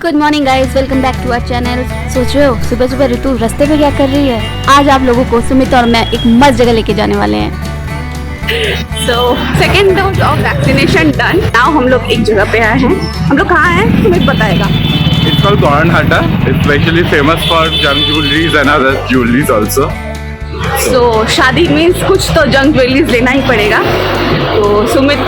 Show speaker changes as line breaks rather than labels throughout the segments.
Good morning guys, welcome back to our channel. सोच रहे हो सुबह सुबह ऋतु रास्ते पे क्या कर रही है? आज आप लोगों को सुमित और मैं एक मस्त जगह लेके जाने वाले हैं। So second dose of vaccination done. Now हम लोग एक जगह पे आए हैं। हम लोग कहाँ हैं सुमित बताएगा।
It's called Goranhata. It's especially famous for junk jewelries and other jewelries also.
सो शादी मीन्स कुछ तो जंक ज्वेलरीज लेना ही पड़ेगा। तो सुमित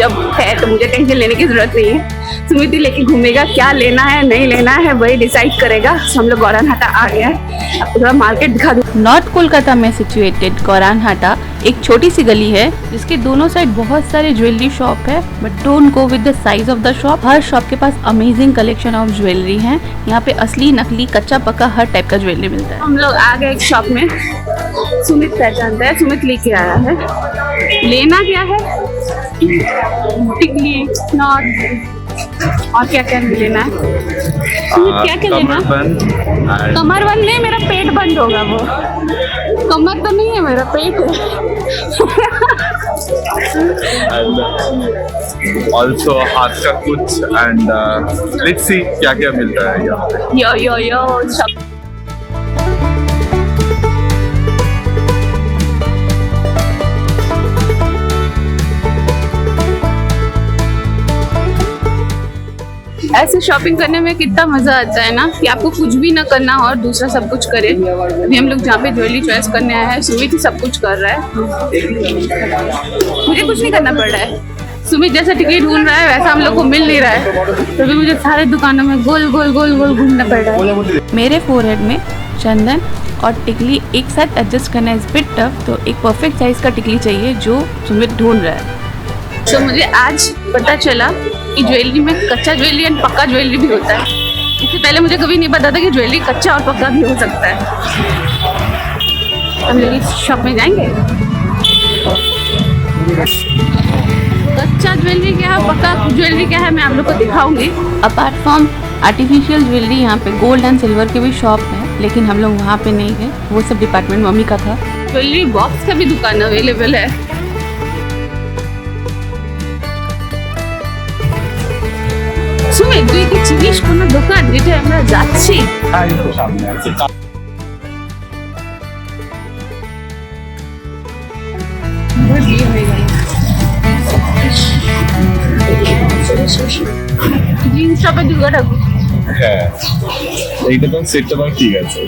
जब है तो मुझे टेंशन लेने की जरूरत नहीं है। सुमित ही लेके घूमेगा, क्या लेना है नहीं लेना है वही डिसाइड करेगा। हम लोग गौरानहाटा आ गया है। आपको थोड़ा मार्केट दिखा दूँ।
नॉर्थ कोलकाता में सिचुएटेड गौरानहाटा एक छोटी सी गली है जिसके दोनों साइड बहुत सारे ज्वेलरी शॉप है। But don't go with the size of the shop. Her shop के पास अमेजिंग कलेक्शन ऑफ ज्वेलरी है। यहाँ पे असली नकली कच्चा पक्का हर टाइप का ज्वेलरी मिलता है।
हम लोग आ गए एक शॉप में। सुमित पहचानता है, सुमित लेके आया है। लेना क्या है? टिकली, नॉट और क्या क्या लेना है? क्या क्या लेना है? कमर बंद नहीं, मेरा पेट बंद होगा। वो कमर तो नहीं है, मेरा पेट है।
Also हाथ का कुछ and let's see क्या क्या मिलता है यहाँ पे।
यो यो यो सब। ऐसे शॉपिंग करने में कितना मजा आता है ना कि आपको कुछ भी ना करना हो और दूसरा सब कुछ करे। अभी हम लोग जहाँ पे ज्वेलरी चॉइस करने आए हैं, सुमित ही सब कुछ कर रहा है। मुझे कुछ नहीं करना पड़ रहा है। सुमित जैसा टिकट ढूंढ रहा है वैसा हम लोग को मिल नहीं रहा है, तो भी मुझे सारे दुकानों में गोल गोल गोल गोल घूमना पड़ रहा है।
मेरे फोरहेड में चंदन और टिकली एक साथ एडजस्ट करना इज बिट टफ, तो एक परफेक्ट साइज का टिकली चाहिए जो सुमित ढूंढ रहा है।
तो मुझे आज पता चला कि ज्वेलरी में कच्चा ज्वेलरी और पक्का ज्वेलरी भी होता है। इससे पहले मुझे कभी नहीं पता था कि ज्वेलरी कच्चा और पक्का भी हो सकता है। हम लोग इस शॉप में जाएंगे। कच्चा ज्वेलरी क्या है, पक्का ज्वेलरी क्या है, मैं आप लोग को दिखाऊंगी।
अपार्ट फ्रॉम आर्टिफिशियल ज्वेलरी यहाँ पे गोल्ड एंड सिल्वर के भी शॉप है, लेकिन हम लोग वहाँ पे नहीं गए। वो सब डिपार्टमेंट मम्मी का था।
ज्वेलरी बॉक्स का भी दुकान अवेलेबल है। সুমিত তুই কি চিনিস কোনো দোকান যেটা আমরা যাচ্ছি? জিন্স শপে দুর্গা ঠাকুর।
হ্যাঁ এইটা তো সেটটা তো ঠিক আছে,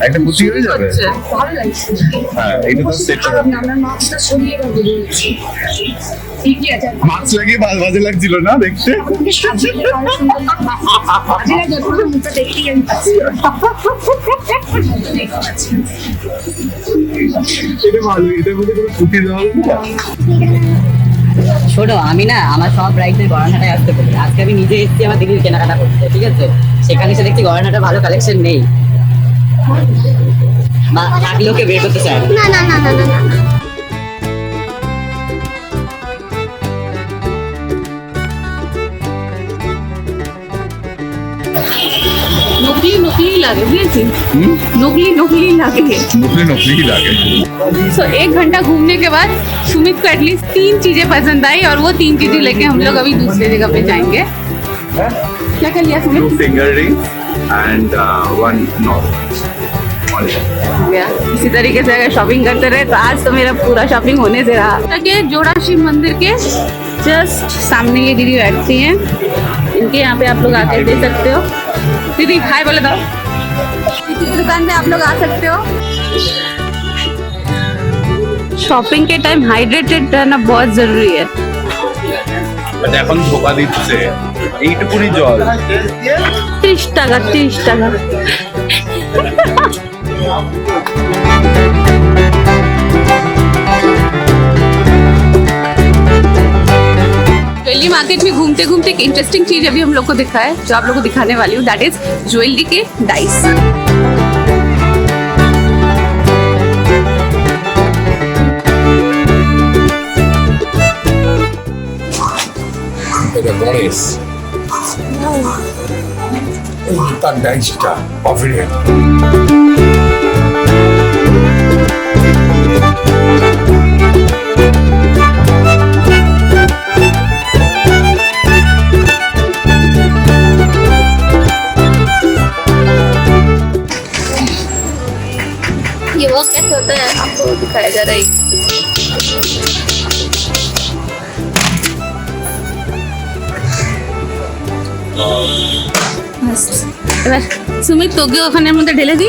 একটা বুঝি হয়ে যাবে।
ভালো লাগছে।
হ্যাঁ এইটা তো সেটটা
আমরা মাছটা সরিয়ে রাখবো দিয়েছি। ঠিকই আছে।
মাছ লাগিয়ে বাজে লাগছিল না দেখতে।
আজিরা যখন মুখটা দেখতেই আমি পাচ্ছি।
এটা ভালো, এটার মধ্যে কোনো ফুটি দেওয়া হবে না।
ছোট আমি না আমার সব রাইডের গড়ানহাটায় আসতে পারি। আজকে আমি নিজে এসেছি আমার দিদির কেনাকাটা করতে, ঠিক আছে? সেখানে এসে দেখছি গড়ানহাটা ভালো কালেকশন নেই, বা থাকলেও কে বের করতে চায় না।
না না না না না না। নকলি নকলি লাগে, বুঝেছি? नकली नकली लगे।
नकली लगे।
सो 1 घंटा घूमने के बाद सुमित को एटलीस्ट 3 चीजें पसंद आई और वो 3 चीजें लेके हम लोग अभी दूसरे जगह पे जाएंगे। क्या कर लिया Sumit?
2 finger rings and 1 knot.
इसी तरीके से अगर शॉपिंग करते रहे तो आज तो मेरा पूरा शॉपिंग होने से रहा। के जोड़ा शिव मंदिर के जस्ट सामने ये दीदी बैठती हैं। इनके यहाँ पे आप लोग आके दे सकते हो। दीदी हाय बोले दो। की दुकान में आप लोग आ सकते हो। शॉपिंग के टाइम हाइड्रेटेड रहना बहुत जरूरी है।
মানে এখন ধোকা দিচ্ছে এইটুকুনি জল।
30 টাকা 30 টাকা। ज्वेलरी मार्केट में घूमते घूमते एक इंटरेस्टिंग चीज अभी हम लोग को दिखा है, जो आप लोग को दिखाने वाली हूँ। दैट इज ज्वेलरी के डाइस।
এটা গণেশ তার ডাইসটা অফিরে
दिखाया जा रहा है। এবার সুমিত তোকে ওখানের মধ্যে ঢেলে দি,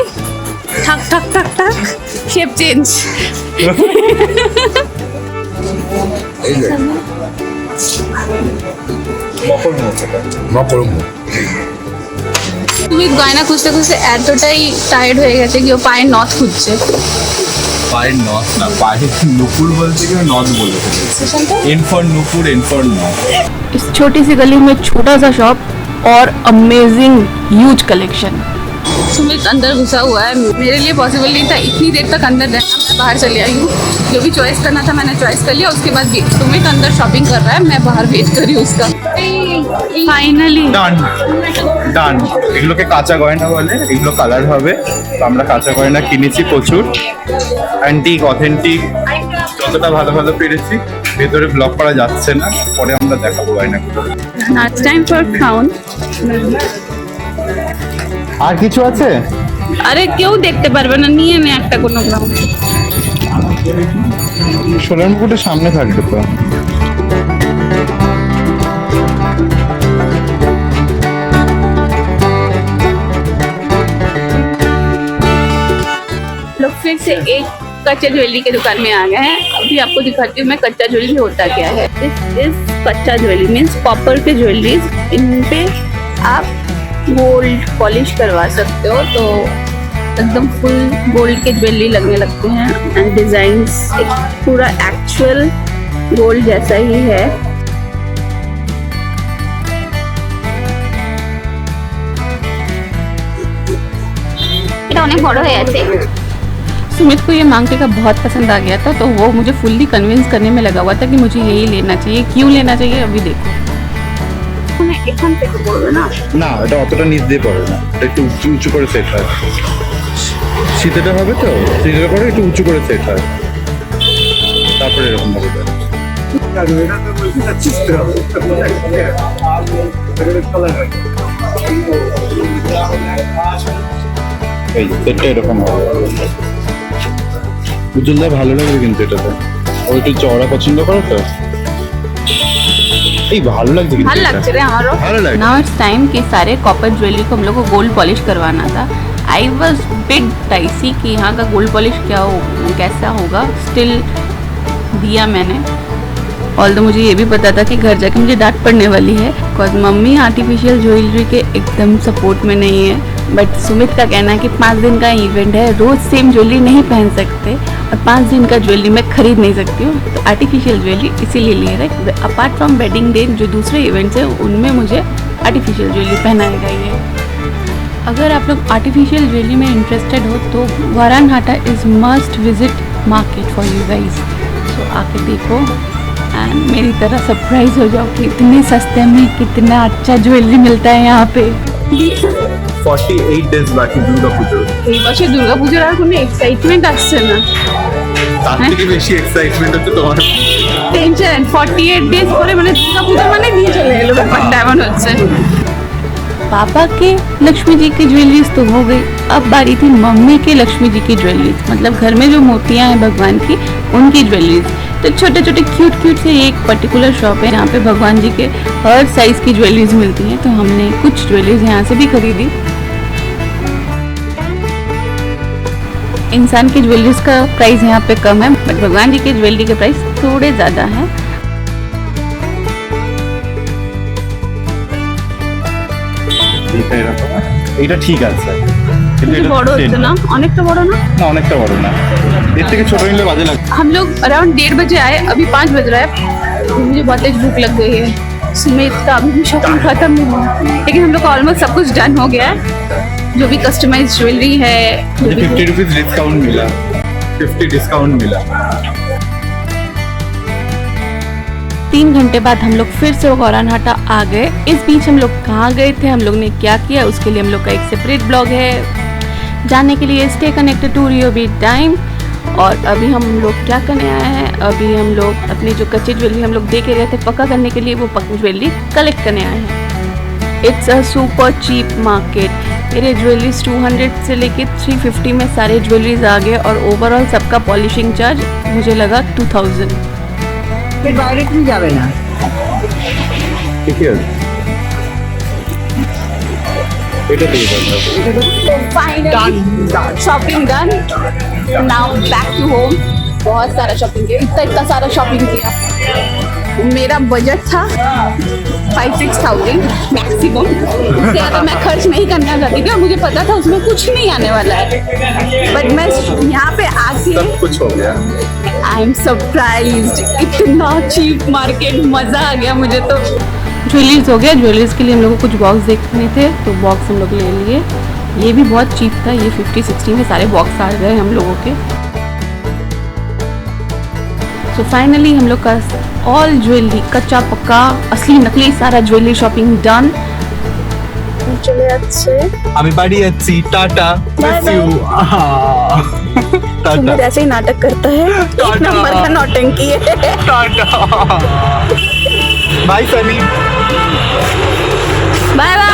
ঠাক ঠাক ঠাক ঠাক, শেপ চেঞ্জ।
এই যে মকরম
সুমিত গয়না খুঁজতে খুঁজতে এতটাই টায়ার্ড হয়ে গেছে কি ও পায়ের নথ খুঁজছে।
पायर नॉट ना पायर नुपुर बोलते कि नॉट बोले in for Nupur in for not.
इस छोटी सी गली में छोटा सा शॉप और अमेजिंग ह्यूज कलेक्शन।
सुमित अंदर घुसा हुआ है, मेरे लिए पॉसिबल नहीं था इतनी देर तक अंदर रहना, मैं बाहर चली आई हूँ। जो भी चॉइस करना था मैंने चॉइस कर लिया, उसके बाद सुमित अंदर शॉपिंग कर रहा है, मैं बाहर वेट कर रही हूँ उसका।
फाइनली
ডান ডান, এগুলোকে কাঁচা গয়না বলে, এগুলো কালার হবে। তো আমরা কাঁচা গয়না কিনেছি প্রচুর, অ্যান্টিক অথেন্টিক যতটা ভালো ভালো পেরেছি। ভেতরে ব্লক করা যাচ্ছে না, পরে আমরা দেখাবো গয়নাগুলো।
Now it's time for crown.
আর কিছু আছে?
আরে কেউ দেখতে পারবে না, নিয়ে নে একটা কোনো crown।
সোনার মুকুটের সামনে থাকবে তো।
लोग फिर से एक कच्चा ज्वेलरी के दुकान में आ गए हैं। अभी आपको दिखाती हूँ मैं कच्चा ज्वेलरी होता क्या है। दिस इज कच्चा ज्वेलरी मीन्स कॉपर के ज्वेलरीज, इन पे आप गोल्ड पॉलिश करवा सकते हो तो एकदम फुल गोल्ड के ज्वेलरी लगने लगते हैं। एंड डिजाइन्स एक पूरा एक्चुअल गोल्ड जैसा ही है। এটা অনেক বড় হয়ে আছে।
सुमित को ये मांग टीका बहुत पसंद आ गया था, तो वो मुझे फुल्ली कन्विंस करने में लगा हुआ था कि मुझे यही लेना चाहिए। क्यों लेना चाहिए अभी देखो।
এখান থেকে বলবো না,
না, এটা অতটা নিচ দিয়ে পড়ে না, এটা একটু উঁচু উঁচু করে সেট হয়। শীতেটা হবে তো, শীতের পরে একটু উঁচু করে সেট হয়, তারপরে এরকম হবে। এই সেটটা এরকম হবে। উজ্জ্বলদা ভালো লাগবে কিন্তু এটাতে। ও একটু চওড়া পছন্দ করো তো? এই ভালো লাগছে কিন্তু
ভালো
এটা।
লাগছে রে আমারও।
ভালো লাগে।
नाउ इट्स टाइम कि सारे कॉपर ज्वेलरी को हम लोग को गोल्ड पॉलिश करवाना था। आई वॉज बिग डाइसी कि यहाँ का गोल्ड पॉलिश कैसा होगा। स्टिल दिया मैंने, ऑल्दो मुझे ये भी पता था कि घर जाके मुझे डांट पड़ने वाली है, बिकॉज मम्मी आर्टिफिशियल ज्वेलरी के एकदम सपोर्ट में नहीं है। बट सुमित का कहना है कि 5 दिन का इवेंट है, रोज़ सेम ज्वेलरी नहीं पहन सकते और 5 दिन का ज्वेलरी मैं खरीद नहीं सकती हूँ, तो आर्टिफिशियल ज्वेलरी इसीलिए ले रहे। अपार्ट फ्रॉम वेडिंग डे जो दूसरे इवेंट्स हैं उनमें मुझे आर्टिफिशियल ज्वेलरी पहनाएगा ये। अगर आप लोग आर्टिफिशियल ज्वेलरी में इंटरेस्टेड हो तो वारानहाटा is must visit market for you guys. So आके देखो एंड मेरी तरह सरप्राइज हो जाओ कि इतने सस्ते में कितना अच्छा ज्वेलरी मिलता है यहाँ पे।
48 days বাকি দুর্গা পুজো।
এই বছর দুর্গাপূজার আর কোনো এক্সাইটমেন্ট আসছে না,
তার থেকে বেশি এক্সাইটমেন্ট হচ্ছে তোমার।
টেনশন। 48 ডেজ পরে মানে দুর্গাপূজা মানে নিয়ে চলে এলো ব্যাপারটা এমন হচ্ছে।
पापा के लक्ष्मी जी की ज्वेलरीज तो हो गई, अब बारी थी मम्मी के लक्ष्मी जी की ज्वेलरीज, मतलब घर में जो मूर्तियाँ हैं भगवान की उनकी ज्वेलरीज। तो छोटे छोटे क्यूट क्यूट से एक पर्टिकुलर शॉप है जहाँ पे भगवान जी के हर साइज़ की ज्वेलरीज मिलती हैं, तो हमने कुछ ज्वेलरीज यहाँ से भी खरीदी। इंसान की ज्वेलरीज का प्राइस यहाँ पे कम है, बट भगवान जी की ज्वेलरी के प्राइस थोड़े ज़्यादा हैं।
এটা ঠিক আছে, কিন্তু
একটু বড় হচ্ছে না, অনেকটা বড় না?
না অনেকটা বড় না, এর থেকে ছোট নিলে বাজে লাগে।
हम लोग अराउंड 1:30 बजे आए, अभी 5 बज रहा है। मुझे बहुत तेज भूख लग गई है। सुमित का अभी भी शॉपिंग खत्म नहीं हुआ, लेकिन हम लोग का ऑलमोस्ट सब कुछ डन हो गया है। जो भी कस्टमाइज ज्वेलरी है,
मुझे 50 रुपीज डिस्काउंट मिला, 50 डिस्काउंट मिला।
3 घंटे बाद हम लोग फिर से वारानहाटा आ गए। इस बीच हम लोग कहाँ गए थे, हम लोग ने क्या किया, उसके लिए हम लोग का एक सेपरेट ब्लॉग है। जाने के लिए stay connected to Rio B time. और अभी हम लोग क्या करने आए हैं, अभी हम लोग अपनी जो कच्ची ज्वेलरी हम लोग दे के गए थे पक्का करने के लिए, वो पक्की ज्वेलरी कलेक्ट करने आए हैं। It's a super cheap market. मेरे ज्वेलरीज 200 से लेके 350 में सारे ज्वेलरीज आ गए और ओवरऑल सबका पॉलिशिंग चार्ज मुझे लगा 2000।
फिर डायरेक्टली जावे ना
ঠিকই আছে এটা দিয়ে দাও
finally shopping done, now back to home. बहुत सारा शॉपिंग किया, इतना सारा शॉपिंग किया। मेरा बजट था 5-6,000 मैक्सिमम, इससे ज़्यादा मैं खर्च नहीं करना चाहती थी और मुझे पता था उसमें कुछ नहीं आने वाला है। बट मैं यहाँ पे आके
सब कुछ हो गया।
आई एम सरप्राइज्ड, इतना चीप मार्केट, मज़ा आ गया मुझे तो।
ज्वेलरीज हो गया। ज्वेलरीज के लिए हम लोग को कुछ बॉक्स देखने थे तो बॉक्स हम लोग ले लिए। ये भी बहुत चीप था, ये 50-60 में सारे बॉक्स आ गए हम लोगों के। सो फाइनली हम लोग का ऑल ज्वेलरी, कच्चा पक्का असली नकली सारा ज्वेलरी शॉपिंग डन।
चले अच्छे
আমি বাড়ি যাচ্ছি, টাটা, মিস ইউ।
सुमित ऐसे ही नाटक करता है, एक नंबर का नौटंकी है।
টাটা, বাই সনি।
Bye bye.